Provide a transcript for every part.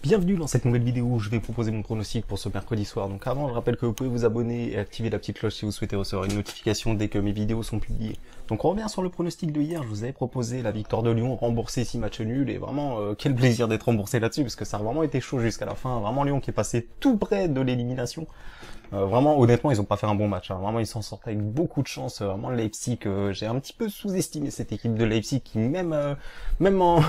Bienvenue dans cette nouvelle vidéo où je vais proposer mon pronostic pour ce mercredi soir. Donc avant, je rappelle que vous pouvez vous abonner et activer la petite cloche si vous souhaitez recevoir une notification dès que mes vidéos sont publiées. Donc on revient sur le pronostic de hier, je vous avais proposé la victoire de Lyon, remboursé 6 matchs nuls, et vraiment quel plaisir d'être remboursé là-dessus, parce que ça a vraiment été chaud jusqu'à la fin. Vraiment Lyon qui est passé tout près de l'élimination. Vraiment, honnêtement, ils ont pas fait un bon match. Hein. Vraiment, ils s'en sortent avec beaucoup de chance. Vraiment, Leipzig, j'ai un petit peu sous-estimé cette équipe de Leipzig qui, même en,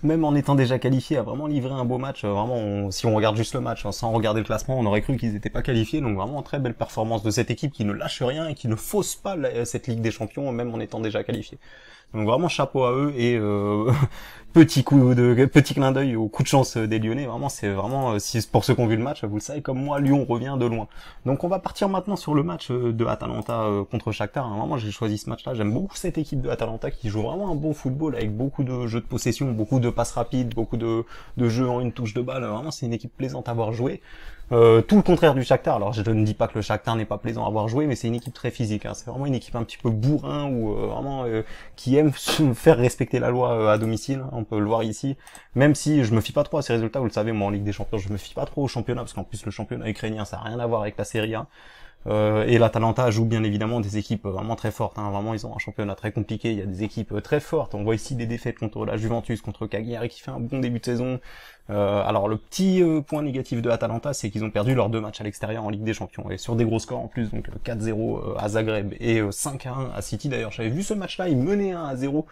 même en étant déjà qualifié, a vraiment livré un beau match. Vraiment, si on regarde juste le match, hein, sans regarder le classement, on aurait cru qu'ils n'étaient pas qualifiés. Donc vraiment, très belle performance de cette équipe qui ne lâche rien et qui ne fausse pas cette Ligue des Champions, même en étant déjà qualifié. Donc vraiment chapeau à eux et petit clin d'œil au coup de chance des Lyonnais. Vraiment c'est vraiment si pour ceux qui ont vu le match, vous le savez comme moi, Lyon revient de loin. Donc on va partir maintenant sur le match de Atalanta contre Shakhtar. Hein. Vraiment j'ai choisi ce match-là. J'aime beaucoup cette équipe de Atalanta qui joue vraiment un bon football avec beaucoup de jeux de possession, beaucoup de passes rapides, beaucoup de jeux en une touche de balle. Vraiment c'est une équipe plaisante à voir jouer. Tout le contraire du Shakhtar. Alors je ne dis pas que le Shakhtar n'est pas plaisant à voir jouer, mais c'est une équipe très physique. Hein. C'est vraiment une équipe un petit peu bourrin ou vraiment qui aime faire respecter la loi à domicile. On peut le voir ici. Même si je me fie pas trop à ces résultats, vous le savez, moi en Ligue des Champions, je me fie pas trop au championnat parce qu'en plus le championnat ukrainien, ça a rien à voir avec la Serie A. Et l'Atalanta joue bien évidemment des équipes vraiment très fortes. Hein. Vraiment, ils ont un championnat très compliqué. Il y a des équipes très fortes. On voit ici des défaites contre la Juventus, contre Cagliari qui fait un bon début de saison. Alors le petit point négatif de l'Atalanta, c'est qu'ils ont perdu leurs 2 matchs à l'extérieur en Ligue des Champions et sur des gros scores en plus. Donc 4-0 à Zagreb et 5-1 à City. D'ailleurs, j'avais vu ce match-là, ils menaient 1-0.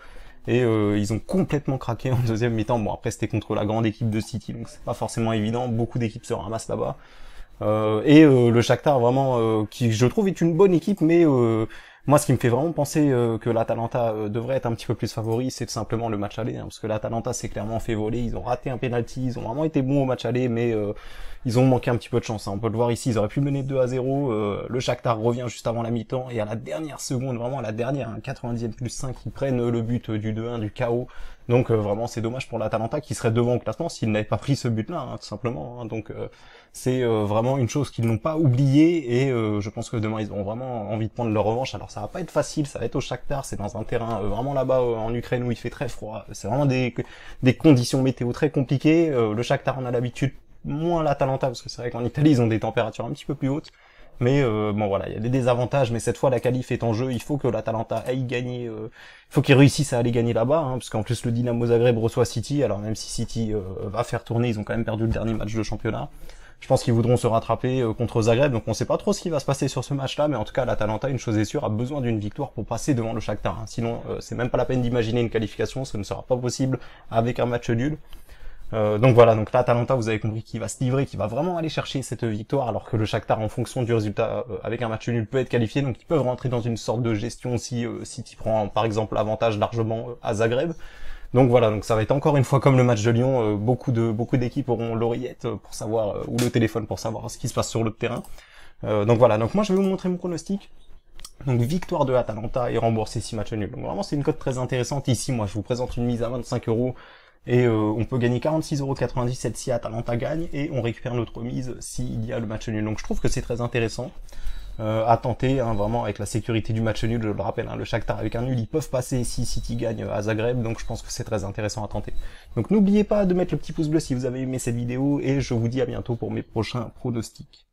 Et ils ont complètement craqué en deuxième mi-temps. Bon, après c'était contre la grande équipe de City, donc c'est pas forcément évident. Beaucoup d'équipes se ramassent là-bas. Le Shakhtar vraiment qui je trouve est une bonne équipe, mais moi ce qui me fait vraiment penser que l'Atalanta devrait être un petit peu plus favori, c'est tout simplement le match aller, hein, parce que l'Atalanta s'est clairement fait voler, ils ont raté un penalty, ils ont vraiment été bons au match aller, mais ils ont manqué un petit peu de chance, hein. On peut le voir ici, ils auraient pu mener 2-0, le Shakhtar revient juste avant la mi-temps, et à la dernière seconde, vraiment à la dernière, hein, 90e plus 5, ils prennent le but du 2-1, du chaos. Donc vraiment c'est dommage pour l'Atalanta qui serait devant au classement s'ils n'avaient pas pris ce but-là, hein, tout simplement. Hein. Donc c'est vraiment une chose qu'ils n'ont pas oubliée et je pense que demain ils auront vraiment envie de prendre leur revanche. Alors ça va pas être facile, ça va être au Shakhtar, c'est dans un terrain vraiment là-bas en Ukraine où il fait très froid. C'est vraiment des conditions météo très compliquées. Le Shakhtar en a l'habitude, moins l'Atalanta parce que c'est vrai qu'en Italie ils ont des températures un petit peu plus hautes. Mais bon voilà, il y a des désavantages, mais cette fois la qualif est en jeu, il faut que l'Atalanta aille gagner, il faut qu'ils réussissent à aller gagner là-bas, hein, parce qu'en plus le Dynamo Zagreb reçoit City, alors même si City va faire tourner, ils ont quand même perdu le dernier match de championnat. Je pense qu'ils voudront se rattraper contre Zagreb, donc on sait pas trop ce qui va se passer sur ce match-là, mais en tout cas l'Atalanta, une chose est sûre, a besoin d'une victoire pour passer devant le Shakhtar, hein. Sinon c'est même pas la peine d'imaginer une qualification, ce ne sera pas possible avec un match nul. Donc voilà, donc là Atalanta, vous avez compris qu'il va se livrer, qu'il va vraiment aller chercher cette victoire, alors que le Shakhtar, en fonction du résultat, avec un match nul, peut être qualifié, donc ils peuvent rentrer dans une sorte de gestion si City prend par exemple l'avantage largement à Zagreb. Donc voilà, donc ça va être encore une fois comme le match de Lyon, beaucoup d'équipes auront l'oreillette pour savoir, ou le téléphone pour savoir ce qui se passe sur le terrain. Donc voilà, donc moi je vais vous montrer mon pronostic. Donc victoire de Atalanta et rembourser 6 matchs nuls. Donc vraiment c'est une cote très intéressante. Ici moi je vous présente une mise à 25 € et on peut gagner 46,97 € si Atalanta gagne et on récupère notre mise s'il y a le match nul. Donc je trouve que c'est très intéressant à tenter, hein, vraiment avec la sécurité du match nul. Je le rappelle, hein, le Shakhtar avec un nul ils peuvent passer si City gagne à Zagreb, donc je pense que c'est très intéressant à tenter. Donc n'oubliez pas de mettre le petit pouce bleu si vous avez aimé cette vidéo et je vous dis à bientôt pour mes prochains pronostics.